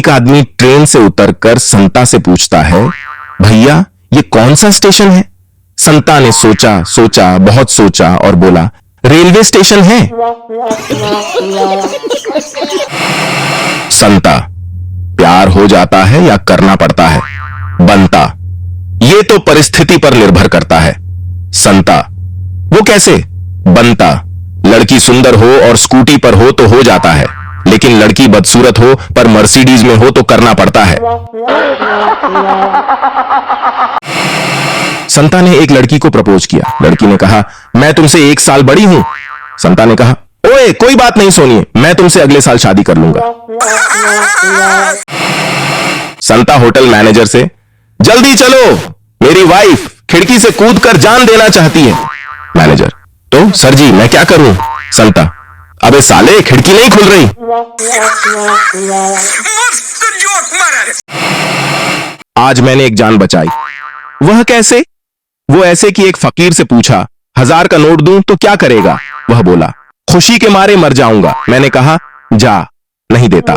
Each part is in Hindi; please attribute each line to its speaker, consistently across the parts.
Speaker 1: एक आदमी ट्रेन से उतरकर संता से पूछता है, भैया ये कौन सा स्टेशन है? संता ने सोचा सोचा बहुत सोचा और बोला, रेलवे स्टेशन है। संता, प्यार हो जाता है या करना पड़ता है? बनता, ये तो परिस्थिति पर निर्भर करता है। संता, वो कैसे? बनता, लड़की सुंदर हो और स्कूटी पर हो तो हो जाता है, लेकिन लड़की बदसूरत हो पर मर्सिडीज में हो तो करना पड़ता है। संता ने एक लड़की को प्रपोज किया। लड़की ने कहा, मैं तुमसे 1 साल बड़ी हूं। संता ने कहा, ओए कोई बात नहीं सोनिए, मैं तुमसे अगले साल शादी कर लूंगा। संता होटल मैनेजर से, जल्दी चलो, मेरी वाइफ खिड़की से कूदकर जान देना चाहती है। मैनेजर, तो सर जी मैं क्या करूं? संता, अबे साले खिड़की नहीं खुल रही। आज मैंने एक जान बचाई। वह कैसे? वो ऐसे कि एक फकीर से पूछा, 1000 का नोट दूं तो क्या करेगा? वह बोला, खुशी के मारे मर जाऊंगा। मैंने कहा, जा, नहीं देता।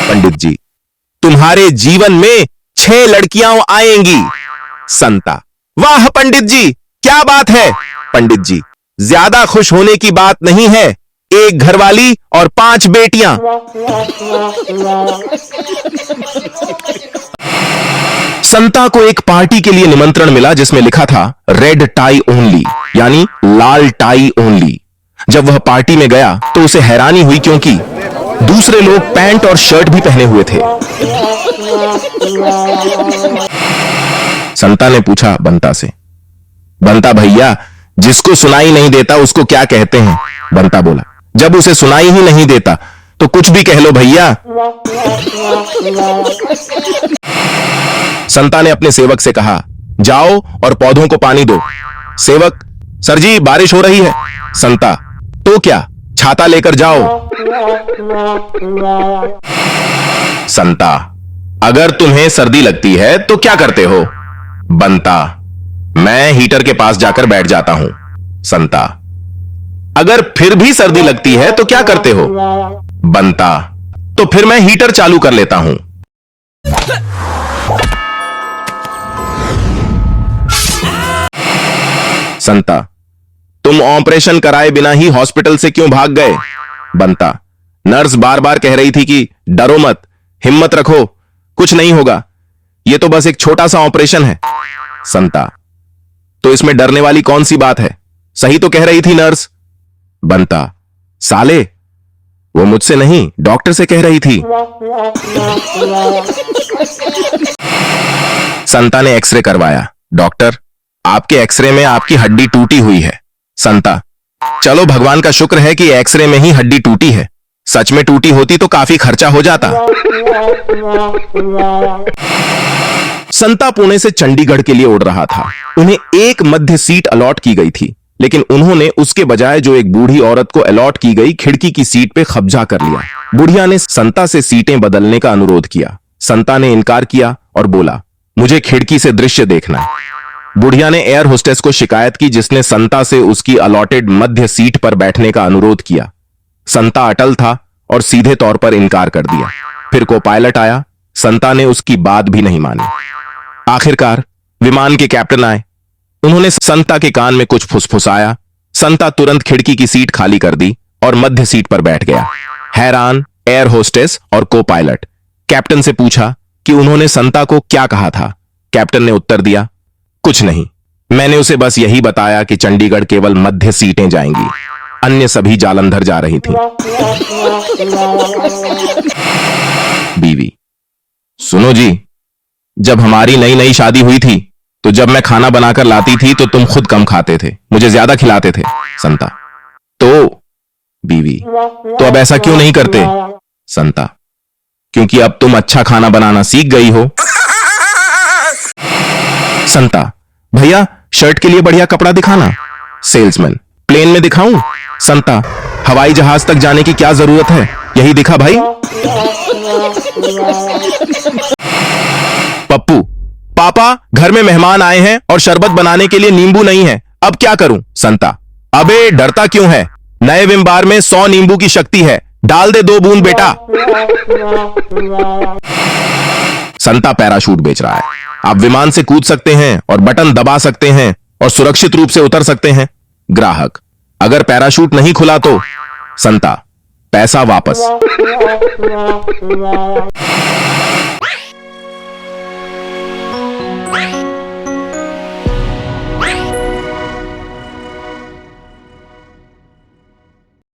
Speaker 1: पंडित जी, तुम्हारे जीवन में 6 लड़कियां आएंगी। संता, वाह पंडित जी, क्या बात है? पंडित जी, ज्यादा खुश होने की बात नहीं है, 1 घरवाली और 5 बेटियां। संता को एक पार्टी के लिए निमंत्रण मिला जिसमें लिखा था रेड टाई ओनली, यानी लाल टाई ओनली। जब वह पार्टी में गया तो उसे हैरानी हुई क्योंकि दूसरे लोग पैंट और शर्ट भी पहने हुए थे। संता ने पूछा बनता से, बनता भैया, जिसको सुनाई नहीं देता उसको क्या कहते हैं? बनता बोला, जब उसे सुनाई ही नहीं देता तो कुछ भी कह लो भैया। संता ने अपने सेवक से कहा, जाओ और पौधों को पानी दो। सेवक, सर जी बारिश हो रही है। संता, तो क्या, छाता लेकर जाओ। संता, अगर तुम्हें सर्दी लगती है तो क्या करते हो? बनता, मैं हीटर के पास जाकर बैठ जाता हूं। संता, अगर फिर भी सर्दी लगती है तो क्या करते हो? बनता, तो फिर मैं हीटर चालू कर लेता हूं। संता, तुम ऑपरेशन कराए बिना ही हॉस्पिटल से क्यों भाग गए? बनता, नर्स बार बार कह रही थी कि डरो मत, हिम्मत रखो, कुछ नहीं होगा, यह तो बस एक छोटा सा ऑपरेशन है। संता, तो इसमें डरने वाली कौन सी बात है? सही तो कह रही थी नर्स। बनता, साले, वो मुझसे नहीं डॉक्टर से कह रही थी। संता ने एक्सरे करवाया। डॉक्टर, आपके एक्सरे में आपकी हड्डी टूटी हुई है। संता, चलो भगवान का शुक्र है कि एक्सरे में ही हड्डी टूटी है, सच में टूटी होती तो काफी खर्चा हो जाता। संता पुणे से चंडीगढ़ के लिए उड़ रहा था। उन्हें एक मध्य सीट अलॉट की गई थी, लेकिन उन्होंने उसके बजाय जो एक बूढ़ी औरत को अलॉट की गई खिड़की की सीट पे कब्जा कर लिया। बुढ़िया ने संता से सीटें बदलने का अनुरोध किया। संता ने इनकार किया और बोला, मुझे खिड़की से दृश्य देखना है। बुढ़िया ने एयर होस्टेस को शिकायत की जिसने संता से उसकी अलॉटेड मध्य सीट पर बैठने का अनुरोध किया। संता अटल था और सीधे तौर पर इनकार कर दिया। फिर को पायलट आया। संता ने उसकी बात भी नहीं मानी। आखिरकार विमान के कैप्टन आए। उन्होंने संता के कान में कुछ फुसफुसाया। संता तुरंत खिड़की की सीट खाली कर दी और मध्य सीट पर बैठ गया। हैरान एयर होस्टेस और को पायलट कैप्टन से पूछा कि उन्होंने संता को क्या कहा था। कैप्टन ने उत्तर दिया, कुछ नहीं, मैंने उसे बस यही बताया कि चंडीगढ़ केवल मध्य सीटें जाएंगी, अन्य सभी जालंधर जा रही थी। बीवी, सुनो जी, जब हमारी नई नई शादी हुई थी तो जब मैं खाना बनाकर लाती थी तो तुम खुद कम खाते थे, मुझे ज्यादा खिलाते थे। संता, तो बीवी, तो अब ऐसा क्यों नहीं करते? संता, क्योंकि अब तुम अच्छा खाना बनाना सीख गई हो। संता, भैया शर्ट के लिए बढ़िया कपड़ा दिखाना। सेल्समैन, प्लेन में दिखाऊं? संता, हवाई जहाज तक जाने की क्या जरूरत है, यही दिखा भाई। पप्पू, पापा घर में मेहमान आए हैं और शरबत बनाने के लिए नींबू नहीं है, अब क्या करूं? संता, अबे डरता क्यों है, नए विम बार में 100 नींबू की शक्ति है, डाल दे 2 बूंद बेटा। संता पैराशूट बेच रहा है। आप विमान से कूद सकते हैं और बटन दबा सकते हैं और सुरक्षित रूप से उतर सकते हैं। ग्राहक, अगर पैराशूट नहीं खुला तो? संता, पैसा वापस।